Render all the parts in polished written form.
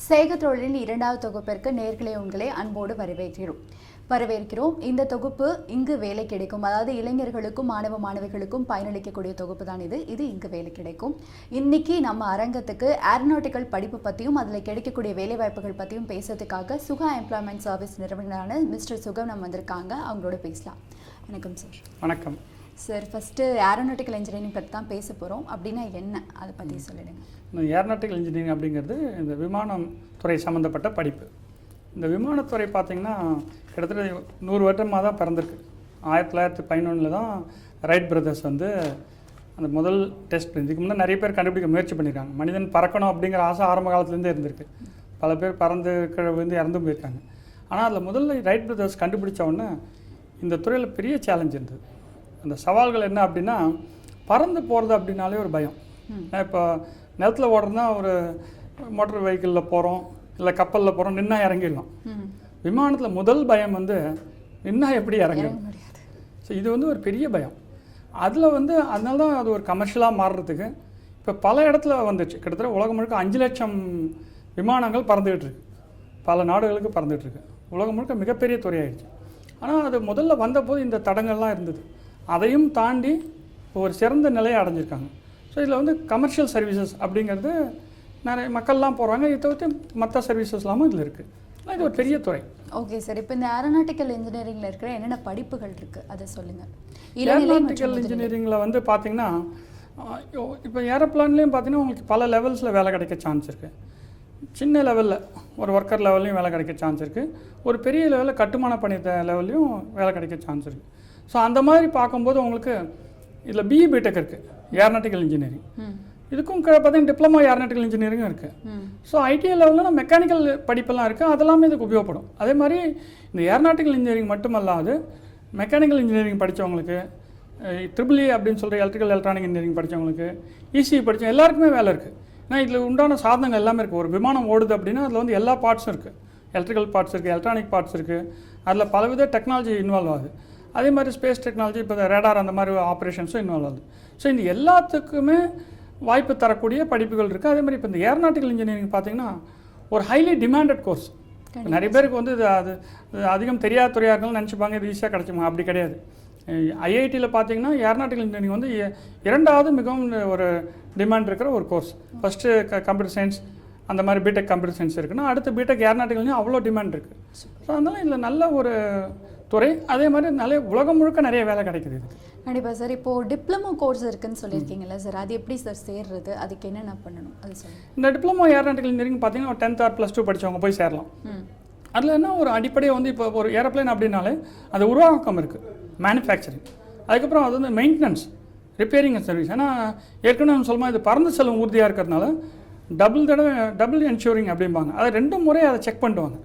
சேகத்தொழிலின் இரண்டாவது தொகுப்பிற்கு நேர்களை உங்களை அன்போடு வரவேற்கிறோம். இந்த தொகுப்பு இங்கு வேலை கிடைக்கும், அதாவது இளைஞர்களுக்கும் மாணவிகளுக்கும் பயனளிக்கக்கூடிய தொகுப்பு தான் இது இங்கு வேலை கிடைக்கும். இன்னைக்கு நம்ம அரங்கத்துக்கு ஏரோநாட்டிக்கல் படிப்பு பற்றியும் அதில் கிடைக்கக்கூடிய வேலைவாய்ப்புகள் பற்றியும் பேசுறதுக்காக சுகா எம்ப்ளாய்மெண்ட் சர்வீஸ் நிறுவனரான மிஸ்டர் சுகம் நம்ம வந்திருக்காங்க. அவங்களோட பேசலாம். வணக்கம் சார். வணக்கம் சார். ஃபஸ்ட்டு ஏரோநாட்டிக்கல் இன்ஜினியரிங் பற்றி தான் பேச போகிறோம். அப்படின்னா என்ன, அதை பற்றி சொல்லிடுங்க. ஏரோநாட்டிக்கல் இன்ஜினியரிங் அப்படிங்கிறது இந்த விமானம் துறை சம்மந்தப்பட்ட படிப்பு. இந்த விமானத்துறை பார்த்திங்கன்னா கிட்டத்தட்ட 100 வருடமாக தான் பிறந்திருக்கு. 1911 தான் ரைட் பிரதர்ஸ் வந்து அந்த முதல் டெஸ்ட். இதுக்கு முன்னே நிறைய பேர் கண்டுபிடிக்க முயற்சி பண்ணியிருக்காங்க. மனிதன் பறக்கணும் அப்படிங்கிற ஆசை ஆரம்ப காலத்துலேருந்தே இருந்திருக்கு. பல பேர் பறந்து வந்து இறந்தும் போயிருக்காங்க. ஆனால் அதில் முதல்ல ரைட் பிரதர்ஸ் கண்டுபிடிச்ச உடனே இந்த துறையில் பெரிய சேலஞ்ச் இருந்தது. அந்த சவால்கள் என்ன அப்படின்னா, பறந்து போகிறது அப்படின்னாலே ஒரு பயம். இப்போ நிலத்தில் ஓடுறதுனா ஒரு மோட்டர் வெஹிக்கிளில் போகிறோம், இல்லை கப்பலில் போகிறோம், நின்னா இறங்கிடலாம். விமானத்தில் முதல் பயம் வந்து நின்னா எப்படி இறங்கிடும். ஸோ இது வந்து ஒரு பெரிய பயம். அதில் வந்து அதனால தான் அது ஒரு கமர்ஷியலாக மாறுறதுக்கு இப்போ பல இடத்துல வந்துச்சு. கிட்டத்தட்ட உலகம் முழுக்க 5 லட்சம் விமானங்கள் பறந்துகிட்டு இருக்கு. பல நாடுகளுக்கு பறந்துகிட்டு இருக்கு. உலகம் முழுக்க மிகப்பெரிய துறையாயிடுச்சு. ஆனால் அது முதல்ல வந்தபோது இந்த தடங்கள்லாம் இருந்தது. அதையும் தாண்டி ஒரு சிறந்த நிலையை அடைஞ்சிருக்காங்க. ஸோ இதில் வந்து கமர்ஷியல் சர்வீசஸ் அப்படிங்கிறது நிறைய மக்கள்லாம் போகிறாங்க. இதை தவிர்த்து மற்ற சர்வீசஸ்லாமும் இதில் இருக்குது. இது ஒரு பெரிய துறை. Okay sir. இப்போ இந்த ஏரோநாட்டிக்கல் இன்ஜினியரிங்கில் இருக்கிற என்னென்ன படிப்புகள் இருக்குது அதை சொல்லுங்கள். ஏரோநாட்டிக்கல் இன்ஜினியரிங்கில் வந்து பார்த்திங்கன்னா, இப்போ ஏரோப்ளான்லேயும் பார்த்திங்கன்னா உங்களுக்கு பல லெவல்ஸில் வேலை கிடைக்க சான்ஸ் இருக்குது. சின்ன லெவலில் ஒரு ஒர்க்கர் லெவல்லையும் வேலை கிடைக்க சான்ஸ் இருக்குது. ஒரு பெரிய லெவலில் கட்டுமான பணி லெவல்லையும் வேலை கிடைக்க சான்ஸ் இருக்குது. ஸோ அந்த மாதிரி பார்க்கும்போது உங்களுக்கு இதில் பிஇ பிடெக் இருக்குது ஏரோநாட்டிக்கல் இன்ஜினியரிங். இதுக்கும் பார்த்தீங்கன்னா டிப்ளமோ ஏரோநாட்டிக்கல் இன்ஜினியரிங்கும் இருக்குது. ஸோ ஐடிஐ லெவலில் மெக்கானிக்கல் படிப்பெல்லாம் இருக்குது. அதெல்லாமே இதுக்கு உபயோகப்படும். அதே மாதிரி இந்த ஏரோநாட்டிக்கல் இன்ஜினியரிங் மட்டுமல்லாது மெக்கானிக்கல் இன்ஜினியரிங் படித்தவங்களுக்கு, ட்ரிபிள்இ அப்படின்னு சொல்கிற எலக்ட்ரிக்கல் எலக்ட்ரானிக் இன்ஜினியரிங் படித்தவங்களுக்கு, இசிஇ படித்தவங்க எல்லாருக்குமே வேலை இருக்குது. ஏன்னா இதில் உண்டான சாதனங்கள் எல்லாமே இருக்குது. ஒரு விமானம் ஓடுது அப்படின்னா அதில் வந்து எல்லா பார்ட்ஸும் இருக்குது. எலக்ட்ரிக்கல் பார்ட்ஸ் இருக்குது, எலக்ட்ரானிக் பார்ட்ஸ் இருக்குது. அதில் பலவித டெக்னாலஜி இன்வால்வ் ஆகுது. அதே மாதிரி ஸ்பேஸ் டெக்னாலஜி, இப்போ ரேடார் அந்த மாதிரி ஆப்ரேஷன்ஸும் இன்வால்வ் ஆகுது. ஸோ இந்த எல்லாத்துக்குமே வாய்ப்பு தரக்கூடிய படிப்புகள் இருக்குது. அதே மாதிரி இப்போ இந்த ஏரோநாட்டிக்கல் இன்ஜினியரிங் பார்த்திங்கன்னா ஒரு ஹைலி டிமாண்டட் கோர்ஸ். நிறைய பேருக்கு வந்து அது அதிகம் தெரியாத துறையாக இருந்தாலும் நினச்சிப்பாங்க இது ஈஸியாக கிடச்சிமா. அப்படி கிடையாது. ஐஐடியில் பார்த்திங்கன்னா ஏரோநாட்டிக்கல் இன்ஜினியரிங் வந்து 2வது மிகவும் ஒரு டிமாண்ட் இருக்கிற ஒரு கோர்ஸ். ஃபஸ்ட்டு கம்ப்யூட்டர் சயின்ஸ், அந்த மாதிரி பிடெக் கம்ப்யூட்டர் சயின்ஸ் இருக்குன்னா அடுத்து பிடெக் ஏரோநாட்டிக்கல்லையும் அவ்வளோ டிமாண்ட் இருக்குது. ஸோ அதனால் இதில் நல்ல ஒரு துறை. அதே மாதிரி நிறைய உலகம் முழுக்க நிறைய வேலை கிடைக்குது இது. கண்டிப்பாக சார். இப்போது டிப்ளமோ கோர்ஸ் இருக்குன்னு சொல்லியிருக்கீங்களா சார், அது எப்படி சார் சேர்றது, அதுக்கு என்னென்ன பண்ணணும் அது சொல்லுங்கள். இந்த டிப்ளமோ ஏரோநாட்டிக்கல் இன்ஜினியரிங் பார்த்தீங்கன்னா 10th ஆர் +2 படித்தவங்க போய் சேரலாம். அதில் என்ன ஒரு அடிப்படையாக வந்து இப்போ ஒரு ஏரோப்ளேன் அப்படின்னாலே அது உருவாக்கம் இருக்குது, மேனுஃபேக்சரிங். அதுக்கப்புறம் அது வந்து மெயின்டெனன்ஸ், ரிப்பேரிங் சர்வீஸ். ஏன்னா ஏற்கனவே நம்ம சொல்லுமா இது பறந்து செல்லும் ஊர்தியாக இருக்கிறதுனால டபுள் என்ஷூரிங் அப்படிம்பாங்க. அதை 2 முறை அதை செக் பண்ணுவாங்க.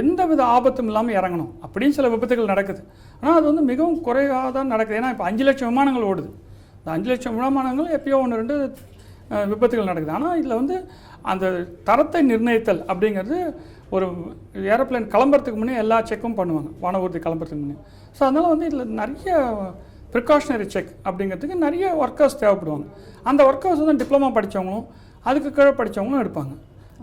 எந்த வித ஆபத்தும் இல்லாமல் இறங்கணும் அப்படின்னு சில விபத்துகள் நடக்குது. ஆனால் அது வந்து மிகவும் குறைவாக தான் நடக்குது. ஏன்னா இப்போ 5 லட்சம் விமானங்கள் ஓடுது. இந்த 5 லட்சம் விமானங்கள் எப்பயோ 1-2 விபத்துகள் நடக்குது. ஆனால் இதில் வந்து அந்த தரத்தை நிர்ணயித்தல் அப்படிங்கிறது ஒரு ஏரோப்ளேன் கிளம்புறதுக்கு முன்னே எல்லா செக்கும் பண்ணுவாங்க, வான ஊர்தி கிளம்புறதுக்கு முன்னே. ஸோ அதனால் வந்து இதில் நிறைய ப்ரிகாஷனரி செக் அப்படிங்கிறதுக்கு நிறைய ஒர்க்கர்ஸ் தேவைப்படுவாங்க. அந்த ஒர்க்கர்ஸ் வந்து டிப்ளமா படித்தவங்களும் அதுக்கு கீழே படித்தவங்களும் எடுப்பாங்க.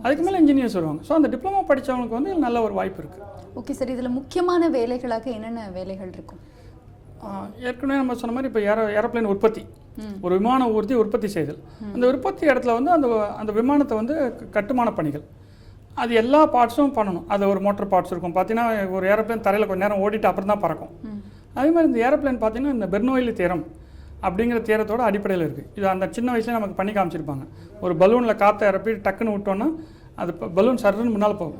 அதுக்கு மேலே இன்ஜினியர்ஸ் வருவாங்க. ஸோ அந்த டிப்ளமா படித்தவங்களுக்கு வந்து நல்ல ஒரு வாய்ப்பு இருக்குது. Okay sir. இதில் முக்கியமான வேலைகளாக என்னென்ன வேலைகள் இருக்கும்? ஏற்கனவே நம்ம சொன்ன மாதிரி இப்போ ஏரோப்ளேன் உற்பத்தி, ஒரு விமான ஊர்தி உற்பத்தி செய்தல். அந்த உற்பத்தி இடத்துல வந்து அந்த விமானத்தை வந்து கட்டுமான பணிகள், அது எல்லா பார்ட்ஸும் பண்ணணும். அது ஒரு மோட்டர் பார்ட்ஸ் இருக்கும். பார்த்தீங்கன்னா ஒரு ஏரோப்ளேன் தரையில் கொஞ்சம் நேரம் ஓடிட்டு அப்புறம் தான் பறக்கும். அதே மாதிரி இந்த ஏரோப்ளேன் பார்த்தீங்கன்னா இந்த பெர்னோயிலி தியரம் அப்படிங்கிற தியரத்தோட அடிப்படையில் இருக்குது. இது அந்த சின்ன வயசுலேயே நமக்கு பண்ணி காமிச்சிருப்பாங்க. ஒரு பலூனில் காற்றை இறப்பி டக்குன்னு விட்டோன்னா அது பலூன் சர்ன்னு முன்னால் போகும்.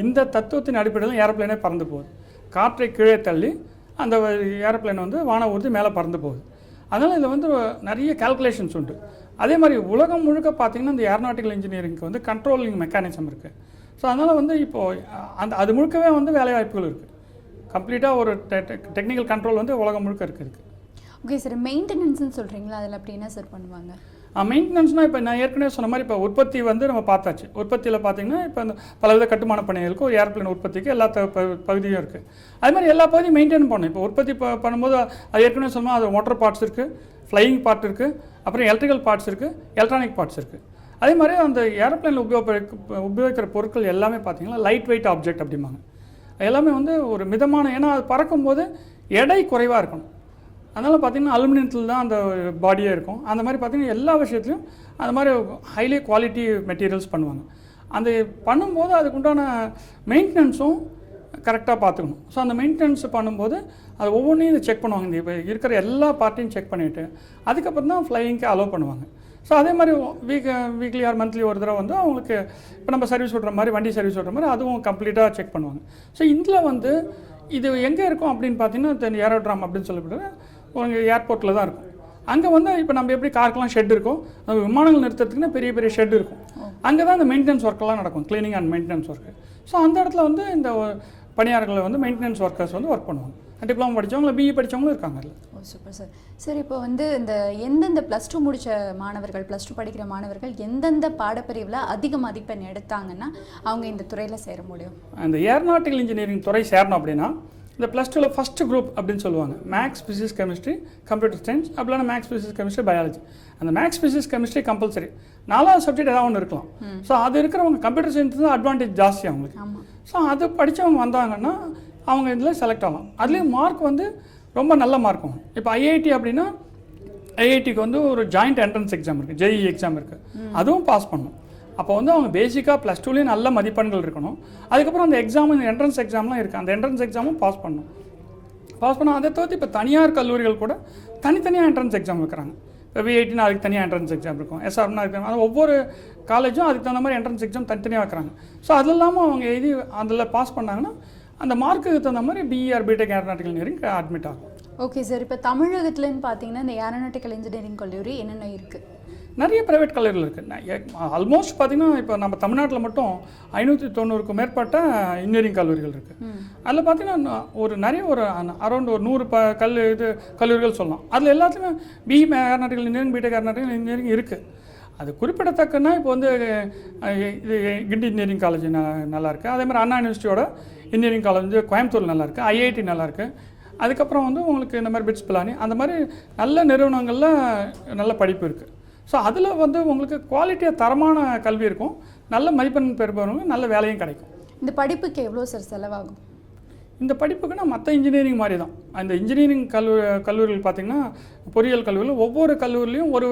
இந்த தத்துவத்தின் அடிப்படையில் ஏரோப்ளேனே பறந்து போகுது. காற்றை கீழே தள்ளி அந்த ஏரோப்ளேன் வந்து வான ஊர்தி மேலே பறந்து போகுது. அதனால் இதில் வந்து நிறைய கால்குலேஷன்ஸ் உண்டு. அதே மாதிரி உலகம் முழுக்க பார்த்திங்கன்னா இந்த ஏரோநாட்டிக்கல் இன்ஜினியரிங்க்கு வந்து கண்ட்ரோலிங் மெக்கானிசம் இருக்குது. ஸோ அதனால் வந்து இப்போது அது முழுக்கவே வந்து வேலைவாய்ப்புகள் இருக்குது. கம்ப்ளீட்டாக ஒரு டெக்னிக்கல் கண்ட்ரோல் வந்து உலகம் முழுக்க இருக்குது. Okay sir. மெயின்டெனன்ஸ்னு சொல்கிறீங்களா, அதில் அப்படி என்ன சார் பண்ணுவாங்க? மெயின்டெனன்ஸ்னால் இப்போ நான் ஏற்கனவே சொன்ன மாதிரி இப்போ உற்பத்தி வந்து நம்ம பார்த்தாச்சு. உற்பத்தியில் பார்த்திங்கன்னா இப்போ அந்த பலவித கட்டுமான பணிகளுக்கு ஒரு ஏரோப்ளேன் உற்பத்திக்கு எல்லா பகுதியும் இருக்குது. அது மாதிரி எல்லா பகுதியும் மெயின்டைன் பண்ணணும். இப்போ உற்பத்தி பண்ணும்போது அது ஏற்கனவே சொன்னால் அது மோட்டர் பார்ட்ஸ் இருக்குது, ஃப்ளையிங் பார்ட் இருக்குது, அப்புறம் எலக்ட்ரிக்கல் பார்ட்ஸ் இருக்குது, எலக்ட்ரானிக் பார்ட்ஸ் இருக்குது. அதே மாதிரி அந்த ஏரோப்ளேனில் உபயோகிக்கிற பொருட்கள் எல்லாமே பார்த்தீங்கன்னா லைட் வெயிட் ஆப்ஜெக்ட் அப்படிம்பாங்க. எல்லாமே வந்து ஒரு மிதமான, ஏன்னா அது பறக்கும்போது எடை குறைவாக இருக்கணும். அதனால் பார்த்திங்கன்னா அலுமினியத்தில் தான் அந்த பாடியே இருக்கும். அந்த மாதிரி பார்த்திங்கன்னா எல்லா விஷயத்துலையும் அந்த மாதிரி ஹைலி குவாலிட்டி மெட்டீரியல்ஸ் பண்ணுவாங்க. அந்த பண்ணும்போது அதுக்குண்டான மெயின்டெனன்ஸும் கரெக்டாக பார்த்துக்கணும். ஸோ அந்த மெயின்டெனன்ஸ் பண்ணும்போது அது ஒவ்வொன்றையும் இதை செக் பண்ணுவாங்க. இந்த இப்போ இருக்கிற எல்லா பார்ட்டையும் செக் பண்ணிவிட்டு அதுக்கப்புறம் தான் ஃப்ளையிங்க்கு அலோவ் பண்ணுவாங்க. ஸோ அதே மாதிரி வீக்லி ஆர் மந்த்லி ஒரு தடவை வந்து அவங்களுக்கு இப்போ நம்ம சர்வீஸ் விடுற மாதிரி, வண்டி சர்வீஸ் விடுற மாதிரி அதுவும் கம்ப்ளீட்டாக செக் பண்ணுவாங்க. ஸோ இதில் வந்து இது எங்கே இருக்கும் அப்படின்னு பார்த்தீங்கன்னா ஏரோட்ராம் அப்படின்னு சொல்லப்படுற ஒரு ஏர்போர்ட்டில் தான் இருக்கும். அங்கே வந்து இப்போ நம்ம எப்படி காருக்கெலாம் ஷெட் இருக்கும், நம்ம விமானங்கள் நிறுத்துறதுக்குன்னா பெரிய பெரிய ஷெட் இருக்கும். அங்கே தான் இந்த மெயின்டெனன்ஸ் ஒர்க்கெல்லாம் நடக்கும், cleaning and maintenance work. So அந்த இடத்துல வந்து இந்த பணியாளர்களை வந்து மெயின்டெனன்ஸ் ஒர்க்கர்ஸ் வந்து ஒர்க் பண்ணுவாங்க. டிப்ளமோ படித்தவங்க, பிஇ படித்தவங்களும் இருக்காங்க அதில். ஓ சூப்பர் சார். சார் இப்போ வந்து இந்த எந்தெந்த +2 முடித்த மாணவர்கள், +2 படிக்கிற மாணவர்கள் எந்தெந்த பாடப்பிரிவில் அதிக மதிப்பெண் எடுத்தாங்கன்னா அவங்க இந்த துறையில் சேர முடியும்? அந்த ஏரோநாட்டிக்கல் இன்ஜினியரிங் துறை சேரணும் அப்படின்னா இந்த +2ல் ஃபஸ்ட்டு குரூப் அப்படின்னு சொல்லுவாங்க. Maths, physics, chemistry, computer science, அப்படின்னா மேக்ஸ், ஃபிசிக்ஸ், கெமிஸ்ட்ரி, பயாலஜி. அந்த மேக்ஸ், ஃபிசிக்ஸ், கெமிஸ்ட்ரி கம்பல்சரி. 4வது சப்ஜெக்ட் ஏதாவது ஒன்று இருக்கலாம். ஸோ அது இருக்கிறவங்க கம்ப்யூட்டர் சயின்ஸ் தான் அட்வான்டேஜ் ஜாஸ்தி அவங்களுக்கு. ஸோ அது படித்தவங்க வந்தாங்கன்னா அவங்க இதில் செலக்ட் ஆகலாம். அதுலேயும் மார்க் வந்து ரொம்ப நல்ல மார்க் ஆகும். இப்போ ஐஐடி அப்படின்னா ஐஐடிக்கு வந்து ஒரு ஜாயிண்ட் என்ட்ரன்ஸ் எக்ஸாம் இருக்குது, ஜேஇ எக்ஸாம் இருக்குது. அதுவும் பாஸ் பண்ணணும். அப்போ வந்து அவங்க பேசிக்காக +2லேயும் நல்ல மதிப்பெண்கள் இருக்கணும். அதுக்கப்புறம் அந்த எக்ஸாம், என்ட்ரன்ஸ் எக்ஸாம்லாம் இருக்குது, அந்த என்ட்ரன்ஸ் எக்ஸாமும் பாஸ் பண்ணணும். பாஸ் பண்ணால் அதை தவிர்த்து இப்போ தனியார் கல்லூரிகள் கூட தனித்தனியாக என்ட்ரன்ஸ் எக்ஸாம் வைக்கிறாங்க. இப்போ விஐடினா அதுக்கு தனியாக என்ட்ரன்ஸ் எக்ஸாம் இருக்கும், எஸ்ஆர்னா அதுக்கு, அது ஒவ்வொரு காலேஜும் அதுக்கு தகுந்த மாதிரி என்ட்ரன்ஸ் எக்ஸாம் தனித்தனியாக வைக்கிறாங்க. ஸோ அது இல்லாமல் அவங்க எழுதி அதில் பாஸ் பண்ணாங்கன்னா அந்த மார்க்குக்கு தகுந்த மாதிரி BE or BTech aeronautical engineering admit ஆகும். Okay sir. இப்போ தமிழகத்துலன்னு பார்த்தீங்கன்னா இந்த ஏரோநாட்டிக்கல் இன்ஜினியரிங் கல்லூரி என்னென்ன இருக்குது? நிறைய ப்ரைவேட் கல்லூரிகள் இருக்குது. ஆல்மோஸ்ட் பார்த்திங்கன்னா இப்போ நம்ம தமிழ்நாட்டில் மட்டும் 590க்கும் மேற்பட்ட இன்ஜினியரிங் கல்லூரிகள் இருக்குது. அதில் பார்த்திங்கன்னா ஒரு அரௌண்ட் ஒரு 100 கல்லூரிகள் சொல்லலாம். அதில் எல்லாத்துலேயுமே BE aeronautical engineering, BTech aeronautical engineering இருக்குது. அது குறிப்பிடத்தக்கன்னா இப்போ வந்து இது கிண்டி இன்ஜினியரிங் காலேஜ் நல்லாயிருக்கு. அதே மாதிரி அண்ணா யூனிவர்சிட்டியோட இன்ஜினியரிங் காலேஜ் வந்து கோயம்புத்தூர் நல்லாயிருக்கு, ஐஐடி நல்லாயிருக்கு. அதுக்கப்புறம் வந்து உங்களுக்கு இந்த மாதிரி பிட்ஸ் பிளானி, அந்த மாதிரி நல்ல நிறுவனங்களில் நல்ல படிப்பு இருக்குது. ஸோ அதில் வந்து உங்களுக்கு குவாலிட்டியாக தரமான கல்வி இருக்கும், நல்ல மதிப்பெண் பெறுபவங்க நல்ல வேலையும் கிடைக்கும். இந்த படிப்புக்கு எவ்வளோ சார் செலவாகும்? இந்த படிப்புக்குன்னா மற்ற இன்ஜினியரிங் மாதிரி தான். அந்த இன்ஜினியரிங் கல்லூரிகள் பார்த்திங்கன்னா பொறியியல் கல்லூரியில் ஒவ்வொரு கல்லூரிலையும் ஒரு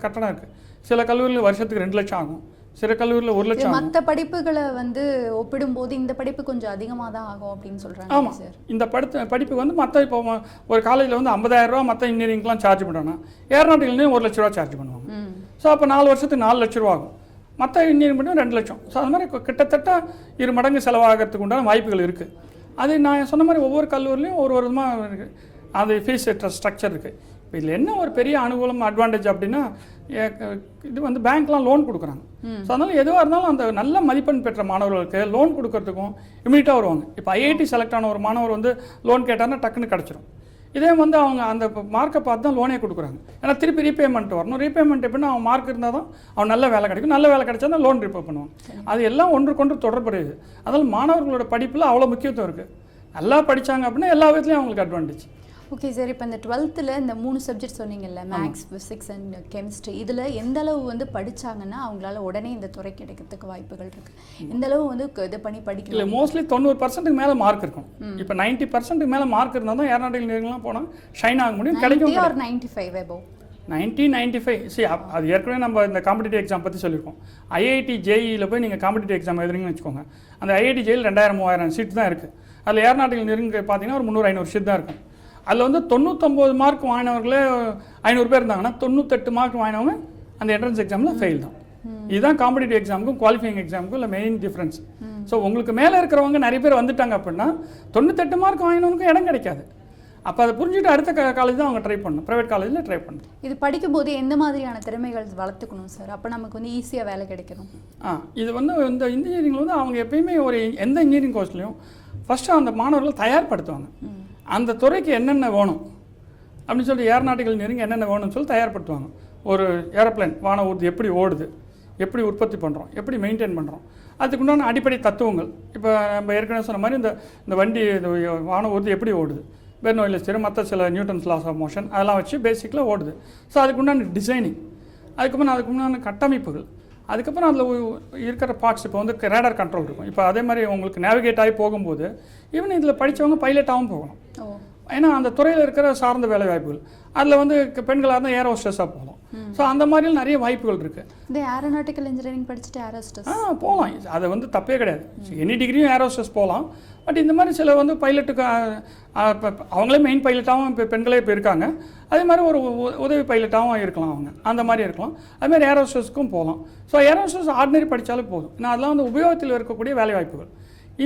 கட்டணம் இருக்குது. சில கல்லூரியில் வருஷத்துக்கு 2 லட்சம் ஆகும், சில கல்லூரியில் 1 லட்சம். மற்ற படிப்புகளை வந்து ஒப்பிடும்போது இந்த படிப்பு கொஞ்சம் அதிகமாக தான் ஆகும் அப்படின்னு சொல்கிறாங்க. ஆமாம் சார். இந்த படிப்புக்கு வந்து மற்ற இப்போ ஒரு காலேஜில் வந்து 50,000 ரூபா மற்ற இன்ஜினியரிங்லாம் சார்ஜ் பண்ணுறாங்கன்னா ஏரோநாட்டிக்கல்னு 1 லட்ச ரூபா சார்ஜ் பண்ணுவாங்க. ஸோ அப்போ 4 வருஷத்துக்கு 4 லட்ச ரூபா ஆகும். மற்ற இன்ஜினியரிங் மட்டும் 2 லட்சம். ஸோ அது மாதிரி கிட்டத்தட்ட 2 மடங்கு செலவாகிறதுக்கு உண்டான வாய்ப்புகள் இருக்குது. அது நான் சொன்ன மாதிரி ஒவ்வொரு கல்லூரிலையும் ஒரு விதமாக இருக்குது, அது ஃபீஸ் ஸ்ட்ரக்சர் இருக்குது. இப்போ இதில் என்ன ஒரு பெரிய அனுகூலம் அட்வான்டேஜ் அப்படின்னா இது வந்து பேங்க்லாம் லோன் கொடுக்குறாங்க. ஸோ அதனால் எதுவாக இருந்தாலும் அந்த நல்ல மதிப்பெண் பெற்ற மாணவர்களுக்கு லோன் கொடுக்கறதுக்கும் இமீடியட்டாக வருவாங்க. இப்போ ஐஐடி செலக்ட் ஆன ஒரு மாணவர் வந்து லோன் கேட்டார்னா டக்குன்னு கிடச்சிரும். இதே வந்து அவங்க அந்த மார்க்கை பார்த்து தான் லோனே கொடுக்குறாங்க. ஏன்னா திருப்பி ரீபேமெண்ட் வரணும். ரீபேமெண்ட் எப்படின்னா அவன் மார்க் இருந்தால் தான் அவன் நல்ல வேலை கிடைக்கும், நல்ல வேலை கிடைச்சா தான் லோன் ரீபே பண்ணுவாங்க. அது எல்லாம் ஒன்றுக்கொன்று தொடர்புடையது. அதனால் மாணவர்களோட படிப்பில் அவ்வளோ முக்கியத்துவம் இருக்குது. நல்லா படித்தாங்க அப்படின்னா எல்லா விதத்துலையும் அவங்களுக்கு அட்வான்டேஜ். Okay sir. இப்போ இந்த 12th இந்த 3 சப்ஜெக்ட் சொன்னீங்கல்ல, மேக்ஸ், ஃபிசிக்ஸ் அண்ட் கெமிஸ்ட்ரி, இதில் எந்த அளவு வந்து படித்தாங்கன்னா அவங்களால உடனே இந்த துறை கிடைக்கிறதுக்கு வாய்ப்புகள் இருக்குது? எந்த அளவு வந்து இது பண்ணி படிக்கல? இல்லை, மோஸ்ட்லி 90% மேலே மார்க் இருக்கும். இப்போ 90% மேலே மார்க் இருந்தால் தான் ஏரோநாட்டிக்கல் இன்ஜினியரிங்லாம் போனால் ஷைன் ஆக முடியும், கிடைக்கும். 95 above 90-95. சரி, அது ஏற்கனவே நம்ம இந்த காம்படிட்டிவ் எக்ஸாம் பற்றி சொல்லியிருக்கோம். ஐஐடி ஜேஇயில் போய் நீங்கள் காம்படிட்டிவ் எக்ஸாம் எழுதுறீங்கன்னு வச்சுக்கோங்க. அந்த ஐஐடி ஜேஇல் 2000-3000 சீட் தான் இருக்குது. அதில் ஏரோநாட்டிக்கல் இன்ஜினியரிங் பார்த்தீங்கன்னா ஒரு 300-500 சீட் தான் இருக்கும். அதில் வந்து 99 மார்க் வாங்கினவர்களே 500 பேர் இருந்தாங்கன்னா 98 மார்க் வாங்கினவங்க அந்த என்ட்ரன்ஸ் எக்ஸாமில் ஃபெயில் தான். இதுதான் காம்படிட்டிவ் எக்ஸாமுக்கும் குவாலிஃபைங் எக்ஸாமுக்கும் இல்லை மெயின் டிஃப்ரென்ஸ். ஸோ உங்களுக்கு மேலே இருக்கிறவங்க நிறைய பேர் வந்துட்டாங்க அப்படின்னா 98 மார்க் வாங்கினவங்களுக்கு இடம் கிடைக்காது. அப்போ அதை புரிஞ்சுட்டு அடுத்த காலேஜ் தான் அவங்க ட்ரை பண்ணணும், ப்ரைவேட் காலேஜில் ட்ரை பண்ணணும். இது படிக்கும்போது எந்த மாதிரியான திறமைகள் வளர்த்துக்கணும் சார், அப்போ நமக்கு வந்து ஈஸியாக வேலை கிடைக்கணும்? இது வந்து இந்த இன்ஜினியரிங்கில் வந்து அவங்க எப்பயுமே ஒரு எந்த இன்ஜினியரிங் கோர்ஸ்லையும் ஃபஸ்ட்டு அந்த மாணவர்கள் தயார்படுத்துவாங்க. அந்த துறைக்கு என்னென்ன வேணும் அப்படின்னு சொல்லிட்டு ஏரோநாட்டிக்கல் இன்ஜினியரிங் என்னென்ன வேணும்னு சொல்லி தயார்படுத்துவாங்க. ஒரு ஏரோப்ளேன் வான ஊர்தி எப்படி ஓடுது, எப்படி உற்பத்தி பண்ணுறோம், எப்படி மெயின்டைன் பண்ணுறோம், அதுக்குண்டான அடிப்படை தத்துவங்கள். இப்போ நம்ம ஏற்கனவே சொன்ன மாதிரி இந்த வண்டி வான ஊர்தி எப்படி ஓடுது, பெர்னோயிலியஸ் தியரம், மற்ற சில நியூட்டன்ஸ் லாஸ் ஆஃப் மோஷன், அதெல்லாம் வச்சு பேசிக்கில் ஓடுது. ஸோ அதுக்குண்டான டிசைனிங், அதுக்கு முன்னாடி கட்டமைப்புகள், அதுக்கப்புறம் அதில் இருக்கிற பார்ட்ஸ் இப்போ வந்து ரேடார் கண்ட்ரோல் இருக்கும். இப்போ அதே மாதிரி உங்களுக்கு நேவிகேட் ஆகி போகும்போது ஈவன் இதில் படித்தவங்க பைலட்டாகவும் போகணும். ஏன்னா அந்த துறையில் இருக்கிற சார்ந்த வேலை வாய்ப்புகள் அதில் வந்து பெண்களாக இருந்தால் ஏர் ஹோஸ்டஸாக போகலாம். ஸோ அந்த மாதிரியும் நிறைய வாய்ப்புகள் இருக்குது. இந்த ஏரோநாட்டிக்கல் இன்ஜினியரிங் படிச்சுட்டு ஏர் ஹோஸ்டஸ் போகலாம். அது வந்து தப்பே கிடையாது. எனி டிகிரியும் ஏர் ஹோஸ்டஸ் போகலாம். பட் இந்த மாதிரி சில வந்து பைலட்டுக்கு அவங்களே மெயின் பைலட்டாகவும் இப்போ பெண்களே இப்போ இருக்காங்க. அதே மாதிரி ஒரு உதவி பைலட்டாகவும் இருக்கலாம் அவங்க, அந்த மாதிரி இருக்கலாம். அதுமாதிரி ஏர் ஹோஸ்டஸ்க்கும் போகலாம். ஸோ ஏர் ஹோஸ்டஸ் ஆர்டினரி படித்தாலும் போதும். ஏன்னா அதெல்லாம் வந்து உபயோகத்தில் இருக்கக்கூடிய வேலை வாய்ப்புகள்.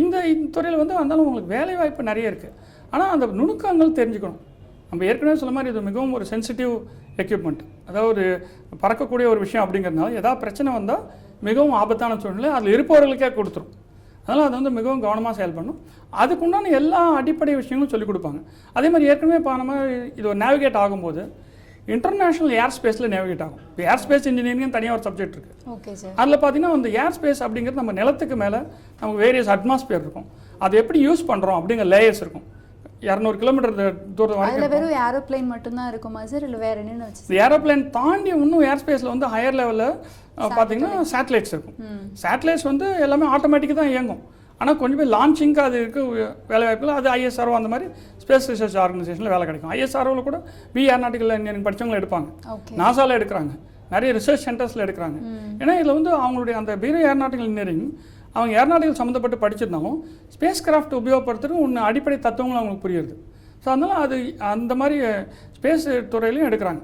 இந்த துறையில் வந்து வந்தாலும் உங்களுக்கு வேலை வாய்ப்பு நிறைய இருக்குது. ஆனால் அந்த நுணுக்கங்கள் தெரிஞ்சுக்கணும். நம்ம ஏற்கனவே சொல்ல மாதிரி இது மிகவும் ஒரு சென்சிட்டிவ் எக்யூப்மெண்ட், அதாவது பறக்கக்கூடிய ஒரு விஷயம் அப்படிங்கிறதுனால ஏதாவது பிரச்சனை வந்தால் மிகவும் ஆபத்தான சூழ்நிலை அதில் இருப்பவர்களுக்கே கொடுத்துரும். அதனால் அது வந்து மிகவும் கவனமாக செயல்படணும். அதுக்குண்டான எல்லா அடிப்படை விஷயங்களும் சொல்லிக் கொடுப்பாங்க. அதே மாதிரி ஏற்கனவே நம்ம இது ஒரு நேவிகேட் ஆகும்போது இன்டர்நேஷ்னல் ஏர் ஸ்பேஸில் நேவிகேட் ஆகும். இப்போ ஏர் ஸ்பேஸ் இன்ஜினியரிங் தனியாக ஒரு சப்ஜெக்ட் இருக்குது. Okay sir. அதில் பார்த்தீங்கன்னா அந்த ஏர் ஸ்பேஸ் அப்படிங்கிறது நம்ம நிலத்துக்கு மேலே நமக்கு வேரியஸ் அட்மாஸ்பியர் இருக்கும். அதை எப்படி யூஸ் பண்ணுறோம் அப்படிங்கிற லேயர்ஸ் இருக்கும். 200 கிலோமீட்டர் தூரம் வரைக்கும் வெறும் ஏரோப்ளேன் மட்டும்தான் இருக்குமா சார், இல்லை வேறு என்னென்னு வச்சு? இந்த ஏரோப்ளேன் தாண்டி இன்னும் ஏர் ஸ்பேஸில் வந்து ஹையர் லெவலில் பார்த்தீங்கன்னா சேட்டலைட்ஸ் இருக்கும். சேட்டலைட்ஸ் வந்து எல்லாமே ஆட்டோமேட்டிக்காக தான் இயங்கும். ஆனால் கொஞ்சம் பேர் லான்ச்சிங்க்கு அது இருக்க வேலை வாய்ப்புகள் அது ISRO அந்த மாதிரி ஸ்பேஸ் ரிசர்ச் ஆர்கனைசேஷனில் வேலை கிடைக்கும். ISROவில் கூட ஏரோநாட்டிக்கல் இன்ஜினியரிங் படித்தவங்களை எடுப்பாங்க. நாசாவில் எடுக்கிறாங்க, நிறைய ரிசர்ச் சென்டர்ஸில் எடுக்கிறாங்க. ஏன்னா இதில் வந்து அவங்களுடைய அந்த ஏரோநாட்டிக்கல் இன்ஜினியரிங் அவங்க ஏரோநாட்டிக்கல் சம்மந்தப்பட்டு படிச்சிருந்தாலும் ஸ்பேஸ் கிராஃப்ட் உபயோகப்படுத்துறது ஒன்று அடிப்படை தத்துவங்களும் அவங்களுக்கு புரியுது. ஸோ அதனால் அது அந்த மாதிரி ஸ்பேஸ் துறையிலையும் எடுக்கிறாங்க,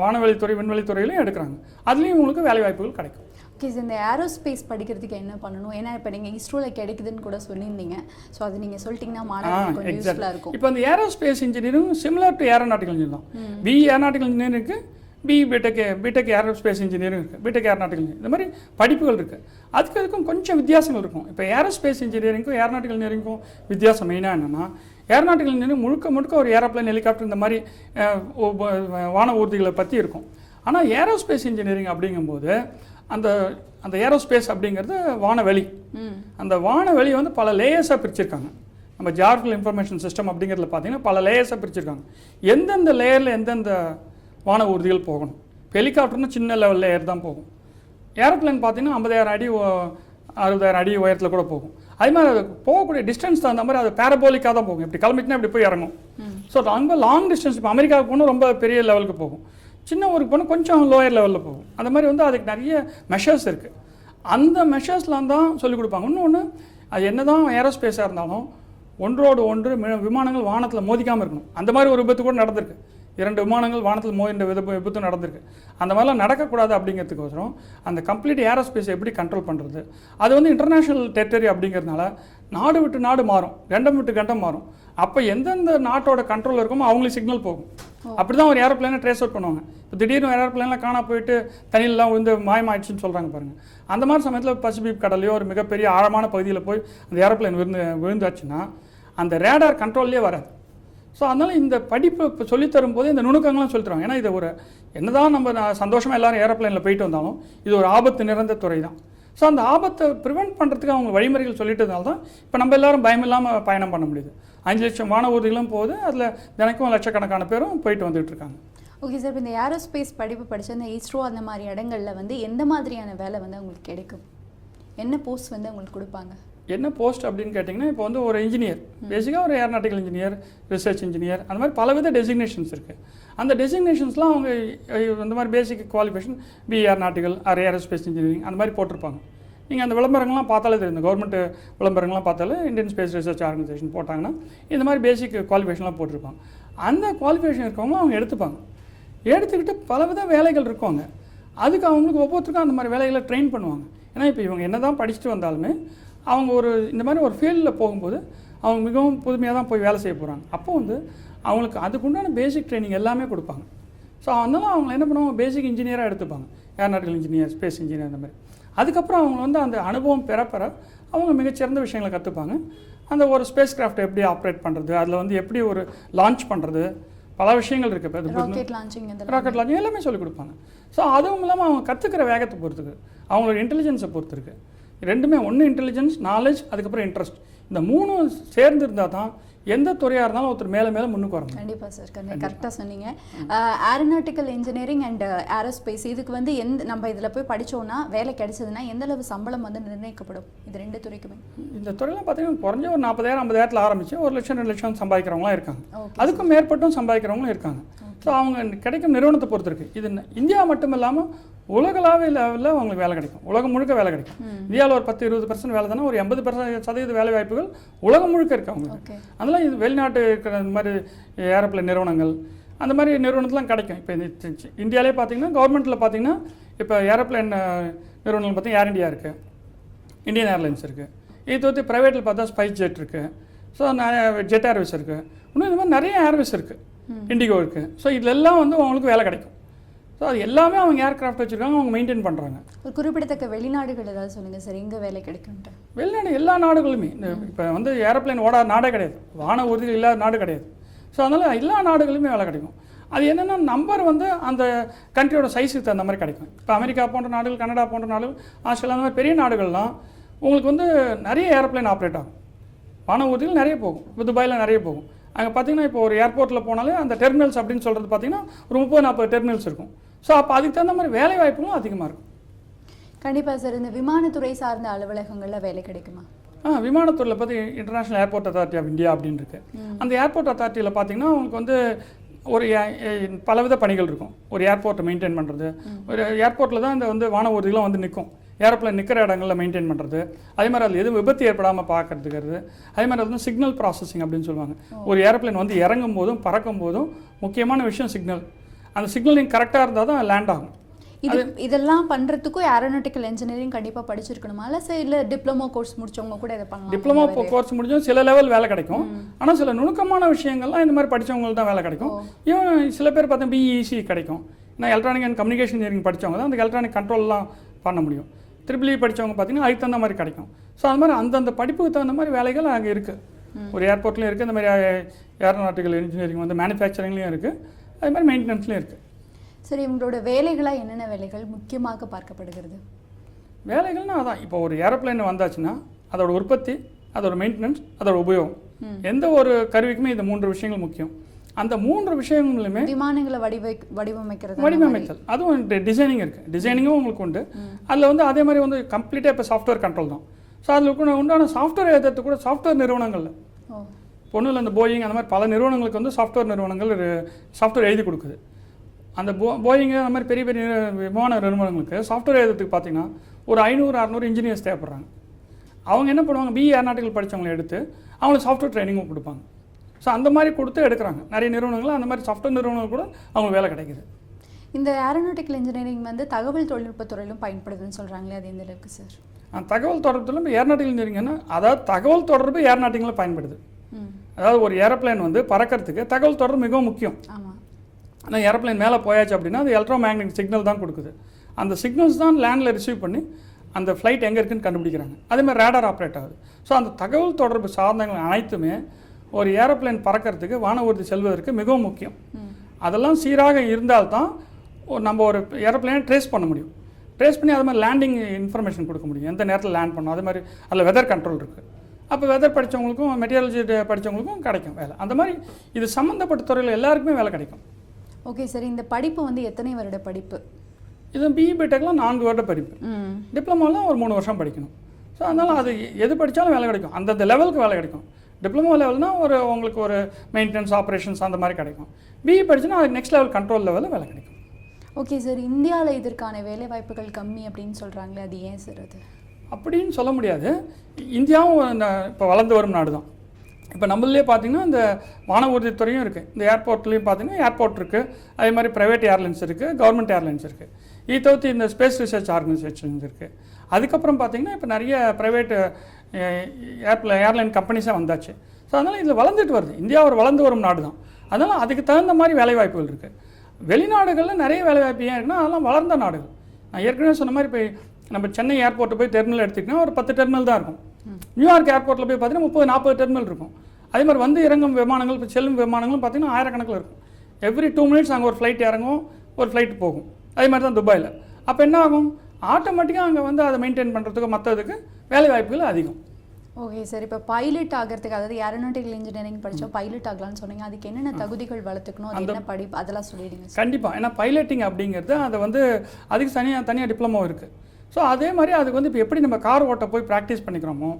வானவெளித்துறை விண்வெளித்துறையிலையும் எடுக்கிறாங்க. அதுலேயும் உங்களுக்கு வேலை வாய்ப்புகள் கிடைக்கும். ஓகே சார், இந்த ஏரோஸ்பேஸ் படிக்கிறதுக்கு என்ன பண்ணணும்? ஏன்னா இப்போ நீங்கள் இஸ்ரோவில் கிடைக்குதுன்னு கூட சொல்லியிருந்தீங்க. ஸோ அது நீங்கள் சொல்லிட்டீங்கன்னா மாணவர்களுக்கு கொஞ்சம் யூஸ்ஃபுல்லாக இருக்கும். இப்போ அந்த aerospace engineering similar to aeronautical engineer தான். ஏரோநாட்டிக்கல் இன்ஜினியரிங்க்கு பிடெக் ஏரோஸ்பேஸ் இன்ஜினியரிங் இருக்குது, பிடெக் ஏரோநாட்டிக்கல் இன்ஜினியர், இந்த மாதிரி படிப்புகள் இருக்குது. அதுக்கும் கொஞ்சம் வித்தியாசங்கள் இருக்கும். இப்போ ஏரோஸ்பேஸ் இன்ஜினியரிங்க்கும் ஏரோநாட்டிக்கல் இன்ஜினியரிங்க்கும் வித்தியாசம் மெயினாக என்னென்னா, ஏரோநாட்டிக்கல் இன்ஜினியரிங் முழுக்க ஒரு ஏரோப்ளேன், ஹெலிகாப்டர் இந்த மாதிரி வான ஊர்திகளை பற்றி இருக்கும். ஆனால் ஏரோஸ்பேஸ் இன்ஜினியரிங் அப்படிங்கும்போது அந்த ஏரோஸ்பேஸ் அப்படிங்கிறது வானவெளி. அந்த வானவெளி வந்து பல லேயர்ஸாக பிரிச்சிருக்காங்க. நம்ம ஜியாகிரபிக்கல் இன்ஃபர்மேஷன் சிஸ்டம் அப்படிங்கிறதுல பார்த்தீங்கன்னா பல லேயர்ஸாக பிரிச்சிருக்காங்க. எந்தெந்த லேயரில் எந்தெந்த வான ஊர்திகள் போகணும். ஹெலிகாப்டர்னு சின்ன லெவல் லேயர் தான் போகும். ஏரோப்ளேன் பார்த்தீங்கன்னா 50,000 அடி 60,000 அடி உயரத்தில் கூட போகும். அதே மாதிரி போகக்கூடிய டிஸ்டன்ஸ் தகுந்த மாதிரி அது பேரபோலிக்காக தான் போகும். இப்படி கிளம்பிட்டுனா இப்படி போய் இறங்கும். ஸோ ரொம்ப லாங் டிஸ்டன்ஸ். இப்போ அமெரிக்காவுக்கு போகணும் ரொம்ப பெரிய லெவலுக்கு போகும், சின்ன ஊருக்கு போனால் கொஞ்சம் லோயர் லெவலில் போகும். அந்த மாதிரி வந்து அதுக்கு நிறைய மெஷர்ஸ் இருக்குது. அந்த மெஷர்ஸ்லாம் தான் சொல்லிக் கொடுப்பாங்க. இன்னொன்று, அது என்ன தான் ஏரோஸ்பேஸாக இருந்தாலும் ஒன்றோடு ஒன்று விமானங்கள் வானத்தில் மோதிக்காமல் இருக்கணும். அந்த மாதிரி ஒரு விபத்து கூட நடந்திருக்கு. 2 விமானங்கள் வானத்தில் மோதின்ற விபத்து நடந்திருக்கு. அந்த மாதிரிலாம் நடக்கக்கூடாது அப்படிங்கிறதுக்கோசரம் அந்த கம்ப்ளீட் ஏரோஸ்பேஸை எப்படி கண்ட்ரோல் பண்ணுறது, அது வந்து இன்டர்நேஷ்னல் டெரிட்டரி அப்படிங்கிறதுனால நாடு விட்டு நாடு மாறும், கண்டம் விட்டு கண்டம் மாறும். அப்போ எந்தெந்த நாட்டோட கண்ட்ரோல் இருக்குமோ அவங்களுக்கு சிக்னல் போகும். அப்படி தான் ஒரு ஏரோப்ளேனை ட்ரேஸ் அவுட் பண்ணுவாங்க. இப்போ திடீர்னு ஏரோப்ளேன்லாம் காணா போயிட்டு தண்ணியிலலாம் விழுந்து மாயமாயிடுச்சுன்னு சொல்கிறாங்க பாருங்கள். அந்த மாதிரி சமயத்தில் பசிபிக் கடலையோ ஒரு மிகப்பெரிய ஆழமான பகுதியில் போய் அந்த ஏரோப்ளேன் விழுந்தாச்சுன்னா அந்த ரேடார் கண்ட்ரோல்லே வராது. ஸோ அதனால் இந்த படிப்பு இப்போ சொல்லித்தரும்போது இந்த நுணுக்கங்கள்லாம் சொல்லித்தருவாங்க. ஏன்னா இது ஒரு என்னதான் நம்ம சந்தோஷமாக எல்லோரும் ஏரோப்ளேனில் போயிட்டு வந்தாலும் இது ஒரு ஆபத்து நிறைந்த துறை தான். ஸோ அந்த ஆபத்தை ப்ரிவெண்ட் பண்ணுறதுக்கு அவங்க வழிமுறைகள் சொல்லிட்டதுனால தான் இப்போ நம்ம எல்லோரும் பயம் இல்லாமல் பயணம் பண்ண முடியுது. 5 லட்சம் வான ஊர்திகளும் போகுது, அதில் தினைக்கும் லட்சக்கணக்கான பேரும் போயிட்டு வந்துட்டு இருக்காங்க. ஓகே சார், இப்போ இந்த ஏரோஸ்பேஸ் படிப்பு படித்த இந்த இஸ்ரோ அந்த மாதிரி இடங்களில் வந்து எந்த மாதிரியான வேலை வந்து உங்களுக்கு கிடைக்கும்? என்ன போஸ்ட் வந்து உங்களுக்கு கொடுப்பாங்க? என்ன போஸ்ட் அப்படின்னு கேட்டிங்கன்னா, இப்போ வந்து ஒரு இன்ஜினியர், பேசிக்காக ஒரு ஏரோநாட்டிக்கல் இன்ஜினியர், ரிசர்ச் இன்ஜினியர், அந்த மாதிரி பலவித டெசிக்னேஷன்ஸ் இருக்குது. அந்த டெசிக்னேஷன்ஸ்லாம் அவங்க இந்த மாதிரி basic qualification aeronautical or aerospace engineering அந்த மாதிரி போட்டிருப்பாங்க. நீங்கள் அந்த விளம்பரங்கள்லாம் பார்த்தாலே தெரியும். கவர்மெண்ட் விளம்பரங்கள்லாம் பார்த்தாலே இந்தியன் ஸ்பேஸ் ரிசர்ச் ஆர்கனைசேஷன் போட்டாங்கன்னா இந்த மாதிரி பேசிக் குவாலிஃபிகேஷன்லாம் போட்டிருப்பாங்க. அந்த குவாலிஃபிகேஷன் இருக்கவங்களும் அவங்க எடுத்துப்பாங்க. எடுத்துக்கிட்டு பலவித வேலைகள் இருக்குவாங்க. அதுக்கு அவங்களுக்கு ஒவ்வொருத்தருக்கும் அந்த மாதிரி வேலைகளை ட்ரெயின் பண்ணுவாங்க. ஏன்னா இப்போ இவங்க என்ன தான் படிச்சுட்டு வந்தாலுமே அவங்க இந்த மாதிரி ஒரு ஃபீல்டில் போகும்போது அவங்க மிகவும் புதுமையாக தான் போய் வேலை செய்ய போகிறாங்க. அப்போ வந்து அவங்களுக்கு அதுக்குண்டான பேசிக் ட்ரைனிங் எல்லாமே கொடுப்பாங்க. ஸோ அதனால் அவங்க என்ன பண்ணுவாங்க, பேசிக் இன்ஜினியராக எடுத்துப்பாங்க, ஏரோநாட்டிக்கல் இன்ஜினியர், ஸ்பேஸ் இன்ஜினியர் அந்த மாதிரி. அதுக்கப்புறம் அவங்க வந்து அந்த அனுபவம் பெற அவங்க மிகச்சிறந்த விஷயங்களை கற்றுப்பாங்க. அந்த ஒரு ஸ்பேஸ் கிராஃப்ட் எப்படி ஆப்ரேட் பண்ணுறது, அதில் வந்து எப்படி ஒரு லான்ச் பண்ணுறது, பல விஷயங்கள் இருக்குது. இப்போ ராக்கெட் லான்ச்சிங் எல்லாமே சொல்லிக் கொடுப்பாங்க. ஸோ அதுவும் இல்லாமல் அவங்க கற்றுக்கிற வேகத்தை பொறுத்துக்கு, அவங்களோட இன்டெலிஜென்ஸை பொறுத்து இருக்குது. ரெண்டுமே ஒன்று, இன்டெலிஜென்ஸ், நாலேஜ், அதுக்கப்புறம் இன்ட்ரெஸ்ட், இந்த 3 சேர்ந்து இருந்தால் தான் எந்த துறையாக இருந்தாலும் ஒருத்தர் மேலே மேலே முன்னுக்கு வரணும். கண்டிப்பாக சார், கரெக்டாக சொன்னீங்க. ஏரோநாட்டிக்கல் இன்ஜினியரிங் அண்ட் ஏரோஸ்பேஸ் இதுக்கு வந்து நம்ம இதில் போய் படித்தோன்னா வேலை கிடைச்சதுன்னா எந்த அளவு சம்பளம் வந்து நிர்ணயிக்கப்படும் இது 2 துறைக்குமே? இந்த துறையில் பார்த்தீங்கன்னா குறைஞ்ச ஒரு 40,000 50,000 ஆரம்பித்து 1 லட்சம் 2 லட்சம் சம்பாதிக்கிறவங்களாம் இருக்காங்க. அதுக்கும் மேற்பட்டும் சம்பாதிக்கிறவங்களும் இருக்காங்க. ஸோ அவங்க கிடைக்கும் நிறுவனத்தை பொறுத்து இருக்குது. இது இந்தியா மட்டும் இல்லாமல் உலகளாவிய லெவலில் அவங்களுக்கு வேலை கிடைக்கும். உலகம் முழுக்க வேலை கிடைக்கும். இந்தியாவில் ஒரு 10-20% வேலை தானே, ஒரு 80% வேலை வாய்ப்புகள் உலகம் முழுக்க இருக்குது அவங்களுக்கு. அதெல்லாம் இது வெளிநாட்டு இருக்கிற இந்த மாதிரி ஏரோப்ளேன் நிறுவனங்கள் அந்த மாதிரி நிறுவனத்துலாம் கிடைக்கும். இப்போ இந்தியாவிலே பார்த்தீங்கன்னா கவர்மெண்ட்டில் பார்த்தீங்கன்னா இப்போ ஏரோப்ளேன் நிறுவனங்கள் பார்த்தீங்கன்னா ஏர் இந்தியா இருக்குது, இந்தியன் ஏர்லைன்ஸ் இருக்குது. இது தவிர்த்து ப்ரைவேட்டில் பார்த்தா ஸ்பைஸ் ஜெட் இருக்குது. ஸோ ஜெட் ஏர்வேஸ் இருக்குது. இன்னும் இந்த மாதிரி நிறைய ஏர்வேஸ் இருக்குது, இண்டிகோ இருக்குது. ஸோ இதெல்லாம் வந்து அவங்களுக்கு வேலை கிடைக்கும். ஸோ அது எல்லாமே அவங்க ஏர்கிராஃப்ட் வச்சுருக்காங்க, அவங்க மெயின்டைன் பண்ணுறாங்க. ஒரு குறிப்பிடத்தக்க வெளிநாடுகள் ஏதாவது சொல்லுங்கள் சார், எங்கே வேலை கிடைக்கும்ட்டு? வெளிநாடு எல்லா நாடுகளுமே இப்போ வந்து ஏரோப்ளேன் ஓடாத நாடே கிடையாது, வான ஊர்திகள் இல்லாத நாடு கிடையாது. ஸோ அதனால் எல்லா நாடுகளுமே வேலை கிடைக்கும். அது என்னென்னா நம்பர் வந்து அந்த கண்ட்ரியோட சைஸுக்கு தகுந்த மாதிரி கிடைக்கும். இப்போ அமெரிக்கா போன்ற நாடுகள், கனடா போன்ற நாடுகள், ஆஸ்திரேலியா அந்த மாதிரி பெரிய நாடுகள்லாம் உங்களுக்கு வந்து நிறைய ஏரோப்ளேன் ஆப்ரேட் ஆகும். வான ஊர்திகள் நிறைய போகும். இப்போ துபாயில் நிறைய போகும். அங்கே பார்த்தீங்கன்னா இப்போ ஒரு ஏர்போர்ட்டில் போனாலே அந்த டெர்மினல்ஸ் அப்படின்னு சொல்கிறது பார்த்தீங்கன்னா ஒரு 30-40 டெர்மினல்ஸ் இருக்கும். ஸோ அப்போ அதுக்கு தகுந்த மாதிரி வேலை வாய்ப்புகளும் அதிகமாக இருக்கும். கண்டிப்பாக சார். இந்த விமானத்துறை சார்ந்த அலுவலகங்களில் வேலை கிடைக்குமா? விமானத்துறையில் பார்த்து international airport authority of India அப்படின்னு இருக்குது. அந்த ஏர்போர்ட் அத்தாரிட்டியில் பார்த்தீங்கன்னா உங்களுக்கு வந்து ஒரு பலவித பணிகள் இருக்கும். ஒரு ஏர்போர்ட்டை மெயின்டைன் பண்ணுறது, ஒரு ஏர்போர்ட்டில் தான் இந்த வந்து வான ஊர்திகளும் வந்து நிற்கும். ஏரோப்ளேன் நிற்கிற இடங்களில் மெயின்டைன் பண்ணுறது, அதே மாதிரி அதில் எதுவும் விபத்து ஏற்படாமல் பார்க்கறதுக்கிறது. அதே மாதிரி அது வந்து சிக்னல் ப்ராசஸிங் அப்படின்னு சொல்லுவாங்க. ஒரு ஏரோப்ளேன் வந்து இறங்கும் போதும் பறக்கும் போதும் முக்கியமான விஷயம் சிக்னல். அந்த சிக்னலிங் கரெக்டாக இருந்தால் தான் லேண்ட் ஆகும். இதெல்லாம் பண்ணுறதுக்கும் ஏரோநாட்டிக்கல் இன்ஜினியரிங் கண்டிப்பாக படிச்சிருக்கணுமா, இல்லை டிப்ளமோ கோர்ஸ் முடிச்சவங்க கூட இதை பண்ணலாம்? டிப்ளமோ கோர்ஸ் முடிஞ்சோம் சில லெவல் வேலை கிடைக்கும். ஆனால் சில நுணுக்கமான விஷயங்கள்லாம் இந்த மாதிரி படித்தவங்களுக்கு தான் வேலை கிடைக்கும். இவன் சில பேர் பார்த்தா பிஇசி கிடைக்கும். ஏன்னா எலக்ட்ரானிக் அண்ட் கம்யூனிகேஷன் இன்ஜினியரிங் படித்தவங்க தான் அந்த எலக்ட்ரானிக் கண்ட்ரோல்லாம் பண்ண முடியும். ட்ரிபிள் இ படித்தவங்க பார்த்தீங்கன்னா அதுக்கு தகுந்த மாதிரி கிடைக்கும். ஸோ அது மாதிரி அந்தந்த படிப்புக்கு தகுந்த மாதிரி வேலைகள் அங்கே இருக்குது. ஒரு ஏர்போர்ட்லேயும் இருக்குது, இந்த மாதிரி ஏரோநாட்டிக்கல் இன்ஜினியரிங் வந்து மேனுஃபேக்சரிங்லேயும் இருக்குது, அதே மாதிரி மெயின்டெனன்ஸ்லேயும் இருக்குது. சரி, உங்களோட வேலைகளாக என்னென்ன வேலைகள் முக்கியமாக பார்க்கப்படுகிறது? வேலைகள்னால் அதான் இப்போ ஒரு ஏரோப்ளேன் வந்தாச்சுன்னா அதோட உற்பத்தி, அதோட மெயின்டெனன்ஸ், அதோட உபயோகம், எந்த ஒரு கருவிக்குமே இந்த 3 விஷயங்கள் முக்கியம். அந்த 3 விஷயங்களுமே விமானங்களை வடிவமைத்தல், அதுவும் டிசைனிங் இருக்குது. டிசைனிங்கும் உங்களுக்கு உண்டு. அதில் வந்து அதே மாதிரி வந்து கம்ப்ளீட்டாக இப்போ சாஃப்ட்வேர் கண்ட்ரோல் தான். ஸோ அதில் உண்டான சாஃப்ட்வேர் எழுதுறது கூட சாஃப்ட்வேர் நிறுவனங்களில் பொண்ணுல இந்த போயிங் அந்த மாதிரி பல நிறுவனங்களுக்கு வந்து சாஃப்ட்வேர் நிறுவனங்கள் சாஃப்ட்வேர் எழுதி கொடுக்குது. அந்த போயிங் அந்த மாதிரி பெரிய பெரிய விமான நிறுவனங்களுக்கு சாஃப்ட்வேர் எழுதுறதுக்கு பார்த்தீங்கன்னா ஒரு 500-600 இன்ஜினியர்ஸ் தேவைப்படுறாங்க. அவங்க என்ன பண்ணுவாங்க, பிஇ ஏரோநாட்டிக்கல் படித்தவங்களை எடுத்து அவங்களுக்கு சாஃப்ட்வேர் ட்ரைனிங்கும் கொடுப்பாங்க. ஸோ அந்த மாதிரி கொடுத்து எடுக்கிறாங்க. நிறைய நிறுவனங்கள் அந்த மாதிரி சாஃப்ட்வேர் நிறுவனங்கள் கூட அவங்களுக்கு வேலை கிடைக்குது. இந்த ஏரோநாட்டிக்கல் இன்ஜினியரிங் வந்து தகவல் தொழில்நுட்பத்துறையிலும் பயன்படுதுன்னு சொல்கிறாங்களே, அது எந்த அளவுக்கு சார்? தகவல் தொடர்புல ஏரோநாட்டிக்கல் இன்ஜினியரிங்னா அதாவது தகவல் தொடர்பு ஏரோநாட்டிக்கில் பயன்படுது. அதாவது ஒரு ஏரோப்ளேன் வந்து பறக்கிறதுக்கு தகவல் தொடர்பு மிகவும் முக்கியம். ஆனால் ஏரோப்ளேன் மேலே போயாச்சு அப்படின்னா அது எலக்ட்ரோ மேக்னெட்டிக் சிக்னல் தான் கொடுக்குது. அந்த சிக்னல்ஸ் தான் லேண்டில் ரிசீவ் பண்ணி அந்த ஃப்ளைட் எங்கே இருக்குன்னு கண்டுபிடிக்கிறாங்க. அதேமாதிரி ரேடார் ஆப்ரேட் ஆகுது. ஸோ அந்த தகவல் தொடர்பு சாதனங்கள் அனைத்துமே ஒரு ஏரோப்ளேன் பறக்கிறதுக்கு வான ஊர்தி செல்வதற்கு மிகவும் முக்கியம். அதெல்லாம் சீராக இருந்தால்தான் நம்ம ஒரு ஏரோப்ளேனை ட்ரேஸ் பண்ண முடியும். ட்ரேஸ் பண்ணி அது மாதிரி லேண்டிங் இன்ஃபர்மேஷன் கொடுக்க முடியும், எந்த நேரத்தில் லேண்ட் பண்ணணும். அதே மாதிரி அதில் வெதர் கண்ட்ரோல் இருக்குது. அப்போ வெதர் படித்தவங்களுக்கும் மெட்டீரியல்ஜி படித்தவங்களுக்கும் கிடைக்கும் வேலை. அந்த மாதிரி இது சம்மந்தப்பட்ட துறையில் எல்லாருக்குமே வேலை கிடைக்கும். ஓகே சார், இந்த படிப்பு வந்து எத்தனை வருட படிப்பு? இது பிஇ பிடெக்லாம் 4 வருட படிப்பு. டிப்ளமோலாம் ஒரு 3 வருஷம் படிக்கணும். ஸோ அதனால் அது எது படித்தாலும் வேலை கிடைக்கும், அந்தந்த லெவலுக்கு வேலை கிடைக்கும். டிப்ளமோ லெவல்னால் ஒரு உங்களுக்கு ஒரு மெயின்டெனன்ஸ் ஆப்ரேஷன்ஸ் அந்த மாதிரி கிடைக்கும். பிஇ படிச்சுன்னா அது நெக்ஸ்ட் லெவல் கண்ட்ரோல் லெவலில் வேலை கிடைக்கும். ஓகே சார், இந்தியாவில் இதற்கான வேலை வாய்ப்புகள் கம்மி அப்படின்னு சொல்கிறாங்களே, அது ஏன் சார்? அது அப்படின்னு சொல்ல முடியாது. இந்தியாவும் இப்போ வளர்ந்து வரும் நாடு தான். இப்போ நம்மளே பார்த்திங்கன்னா இந்த வான ஊர்தித்துறையும் இருக்குது. இந்த ஏர்போர்ட்லேயும் பார்த்திங்கன்னா ஏர்போர்ட் இருக்குது, அதே மாதிரி ப்ரைவேட் ஏர்லைன்ஸ் இருக்குது, கவர்மெண்ட் ஏர்லைன்ஸ் இருக்குது. இது தவிர்த்து இந்த ஸ்பேஸ் ரிசர்ச் ஆர்கனைசேஷன்ஸ் இருக்குது. அதுக்கப்புறம் பார்த்திங்கன்னா இப்போ நிறைய ப்ரைவேட் ஏர்லைன் கம்பெனிஸாக வந்தாச்சு. ஸோ அதனால் இதில் வளர்ந்துட்டு வருது. இந்தியா ஒரு வளர்ந்து வரும் நாடு தான். அதனால் அதுக்கு தகுந்த மாதிரி வேலைவாய்ப்புகள் இருக்குது. வெளிநாடுகளில் நிறைய வேலைவாய்ப்பு ஏன் இருக்குன்னா அதெல்லாம் வளர்ந்த நாடுகள். நான் ஏற்கனவே சொன்ன மாதிரி இப்போ நம்ம சென்னை ஏர்போர்ட்டை போய் டெர்மினல் எடுத்துக்கிட்டோன்னா ஒரு 10 டெர்மினல் தான் இருக்கும். நியூயார்க் ஏர்போர்ட்டில் போய் பார்த்தீங்கன்னா 30-40 டெர்மினல் இருக்கும். அதே மாதிரி வந்து இறங்கும் விமானங்கள், இப்போ செல்லும் விமானங்களும் பார்த்தீங்கன்னா 1000 கணக்கில் இருக்கும். எவ்ரி 2 மினிட்ஸ் அங்கே ஒரு ஃப்ளைட் இறங்கும், ஒரு ஃப்ளைட் போகும். அதே மாதிரி தான் துபாயில். அப்போ என்ன ஆகும், ஆட்டோமேட்டிக்காக அங்கே வந்து அதை மெயின்டைன் பண்ணுறதுக்கு மற்றதுக்கு வேலை வாய்ப்புகள் அதிகம். Okay sir. இப்போ பைலட் ஆகிறதுக்கு, அதாவது ஏரோநாட்டிக்கல் இன்ஜினியரிங் படித்தோம் பைலட் ஆகலாம்னு சொன்னீங்க, அதுக்கு என்னென்ன தகுதிகள் வளர்த்துக்கணும், அது என்ன படிப்பு, அதெல்லாம் சொல்லிடுங்க சார். கண்டிப்பாக. ஏன்னா பைலட்டிங் அப்படிங்கிறது அதை வந்து அதுக்கு தனியாக டிப்ளமோ இருக்குது. ஸோ அதே மாதிரி அதுக்கு வந்து இப்போ எப்படி நம்ம கார் ஓட்ட போய் ப்ராக்டிஸ் பண்ணிக்கிறோமோ,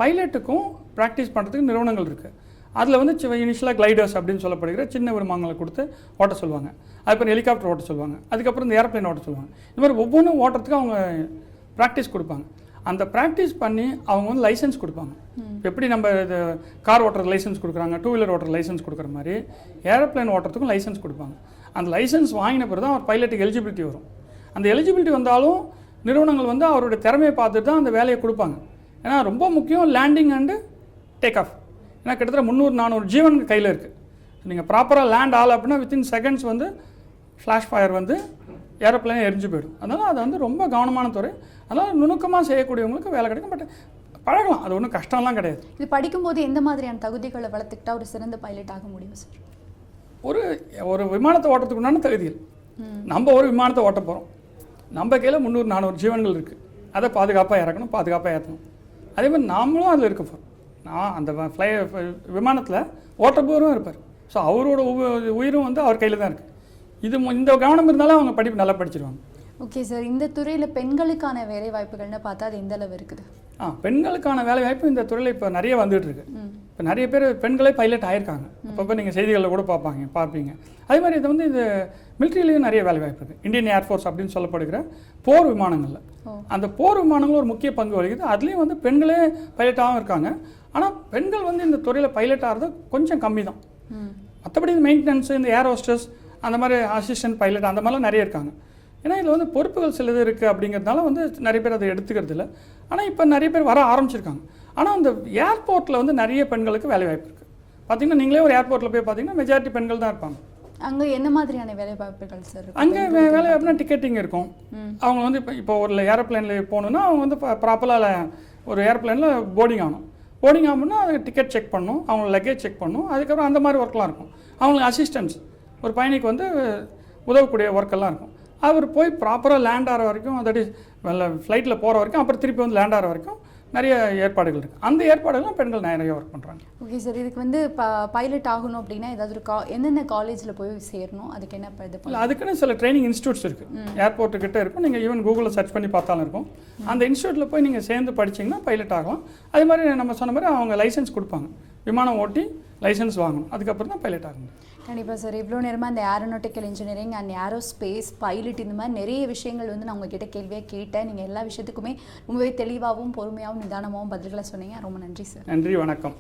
பைலட்டுக்கும் ப்ராக்டிஸ் பண்ணுறதுக்கு நிறுவனங்கள் இருக்குது. அதில் வந்து இனிஷியலாக கிளைடர்ஸ் அப்படின்னு சொல்லப்படுகிற சின்ன விமானங்களை கொடுத்து ஓட்ட சொல்லுவாங்க. அதுக்கப்புறம் ஹெலிகாப்டர் ஓட்ட சொல்லுவாங்க. அதுக்கப்புறம் இந்த ஏரோப்ளேன் ஓட்ட சொல்லுவாங்க. இந்த மாதிரி ஒவ்வொன்றும் ஓட்டுறதுக்கு அவங்க ப்ராக்டிஸ் கொடுப்பாங்க. அந்த ப்ராக்டிஸ் பண்ணி அவங்க வந்து லைசன்ஸ் கொடுப்பாங்க. எப்படி நம்ம இது கார் ஓட்டுறது லைசன்ஸ் கொடுக்குறாங்க, 2 வீலர் ஓட்டுற லைசன்ஸ் கொடுக்குற மாதிரி ஏரோப்ளேன் ஓட்டுறதுக்கும் லைசன்ஸ் கொடுப்பாங்க. அந்த லைசன்ஸ் வாங்கின பிறகு தான் அவர் பைலட்டுக்கு எலிஜிபிலிட்டி வரும். அந்த எலிஜிபிலிட்டி வந்தாலும் நிறுவனங்கள் வந்து அவருடைய திறமையை பார்த்துட்டு தான் அந்த வேலையை கொடுப்பாங்க. ஏன்னா ரொம்ப முக்கியம் லேண்டிங் அண்டு டேக் ஆஃப். ஏன்னா கிட்டத்தட்ட 300-400 ஜீவன் கையில் இருக்குது. நீங்கள் ப்ராப்பராக லேண்ட் ஆகலை அப்படின்னா வித்தின் செகண்ட்ஸ் வந்து ஃப்ளாஷ் ஃபயர் வந்து ஏரோப்ளேனே எரிஞ்சு போயிடும். அதனால் அது வந்து ரொம்ப கவனமான துறை. அதனால் நுணுக்கமாக செய்யக்கூடியவங்களுக்கு வேலை கிடைக்கும். பட் பழகலாம், அது ஒன்றும் கஷ்டம்லாம் கிடையாது. இது படிக்கும்போது எந்த மாதிரியான தகுதிகளை வளர்த்துக்கிட்டா ஒரு சிறந்த பைலட் ஆக முடியும் சார்? ஒரு விமானத்தை ஓட்டுறதுக்கு உண்டான தகுதிகள். நம்ம ஒரு விமானத்தை ஓட்ட போகிறோம், நம்ம கையில் 300-400 ஜீவன்கள் இருக்குது. அதை பாதுகாப்பாக இறக்கணும், பாதுகாப்பாக ஏற்றணும். அதே மாதிரி நாமளும் அதில் இருக்க போகிறோம். நான் அந்த விமானத்தில் ஓட்டப்போரும் இருப்பார். ஸோ அவரோட உயிரும் வந்து அவர் கையில் தான் இருக்குது. இந்த கவனம் இருந்தாலும் அவங்க படிப்பு நல்லா படிச்சிருவாங்க. Okay sir. இந்த துறையில் பெண்களுக்கான வேலை வாய்ப்புகள்னு பார்த்தா அது எந்த அளவு இருக்குது? பெண்களுக்கான வேலை வாய்ப்பு இந்த துறையில் இப்போ நிறைய வந்துட்டு இருக்கு. இப்போ நிறைய பேர் பெண்களே பைலட் ஆயிருக்காங்க. அப்பப்போ நீங்கள் செய்திகளில் கூட பார்ப்பீங்க. அதே மாதிரி இது வந்து இது மிலிட்ரியிலையும் நிறைய வேலை வாய்ப்பு இருக்குது. இந்தியன் ஏர்ஃபோர்ஸ் அப்படின்னு சொல்லப்படுகிற போர் விமானங்களில், அந்த போர் விமானங்கள் ஒரு முக்கிய பங்கு வகிக்குது. அதுலேயும் வந்து பெண்களே பைலட்டாகவும் இருக்காங்க. ஆனால் பெண்கள் வந்து இந்த துறையில் பைலட் ஆகிறது கொஞ்சம் கம்மி தான். மற்றபடி இந்த மெயின்டெனன்ஸ், இந்த ஏர் ஹோஸ்டர்ஸ், அந்த மாதிரி அசிஸ்டன்ட் பைலட் அந்த மாதிரிலாம் நிறைய இருக்காங்க. ஏன்னா இதில் வந்து பொறுப்புகள் சிலது இருக்குது அப்படிங்கிறதுனால வந்து நிறைய பேர் அதை எடுத்துக்கிறது இல்லை. ஆனால் இப்போ நிறைய பேர் வர ஆரம்பிச்சிருக்காங்க. ஆனால் அந்த ஏர்போர்ட்டில் வந்து நிறைய பெண்களுக்கு வேலை வாய்ப்பு இருக்குது. பார்த்தீங்கன்னா நீங்களே ஒரு ஏர்போர்ட்டில் போய் பார்த்தீங்கன்னா மெஜாரிட்டி பெண்கள் தான் இருப்பாங்க. அங்கே என்ன மாதிரியான வேலை வாய்ப்புகள் சார்? அங்கே வேலை வாய்ப்புனா டிக்கெட்டிங் இருக்கும். அவங்க வந்து இப்போ ஒரு ஏரோப்ளேனில் போகணுன்னா அவங்க வந்து ப்ராப்பராக ஒரு ஏரோப்ளேனில் போர்டிங் ஆகணும். போர்டிங் ஆகணும்னா அது டிக்கெட் செக் பண்ணணும், அவங்க லக்கேஜ் செக் பண்ணணும். அதுக்கப்புறம் அந்த மாதிரி ஒர்க்லாம் இருக்கும். அவங்களுக்கு அசிஸ்டன்ஸ், ஒரு பயணிக்கு வந்து உதவக்கூடிய ஒர்க்கெல்லாம் இருக்கும். அவர் போய் ப்ராப்பராக லேண்ட் ஆகிற வரைக்கும், அதாவது ஃப்ளைட்டில் போகிற வரைக்கும், அப்புறம் திருப்பி வந்து லேண்ட் ஆகிற வரைக்கும் நிறைய ஏற்பாடுகள் இருக்குது. அந்த ஏற்பாடுகளும் பெண்கள் நிறைய ஒர்க் பண்ணுறாங்க. Okay sir. இதுக்கு வந்து பைலட் ஆகணும் அப்படின்னா ஏதாவது ஒரு எந்தெந்த காலேஜில் போய் சேரணும், அதுக்கு என்ன இது? இல்லை, அதுக்குன்னு சில ட்ரைனிங் இன்ஸ்டியூட்ஸ் இருக்குது. ஏர்போர்ட்டுக்கிட்ட இருக்கும். நீங்கள் ஈவன் கூகுளில் சர்ச் பண்ணி பார்த்தாலும் இருக்கும். அந்த இன்ஸ்டியூட்டில் போய் நீங்கள் சேர்ந்து படிச்சிங்கன்னா பைலட் ஆகலாம். அதே மாதிரி நம்ம சொன்ன மாதிரி அவங்க லைசன்ஸ் கொடுப்பாங்க. விமானம் ஓட்டி லைசன்ஸ் வாங்கணும், அதுக்கப்புறம் தான் பைலட் ஆகணும். கண்டிப்பாக சார். இவ்வளோ நேரமாக இந்த aeronautical engineering and aerospace, pilot, இந்த மாதிரி நிறைய விஷயங்கள் வந்து நான் உங்ககிட்ட கேள்வியாக கேட்டேன். நீங்கள் எல்லா விஷயத்துக்குமே ரொம்பவே தெளிவாகவும் பொறுமையாகவும் நிதானமாகவும் பதில்களை சொன்னீங்க. ரொம்ப நன்றி சார். நன்றி, வணக்கம்.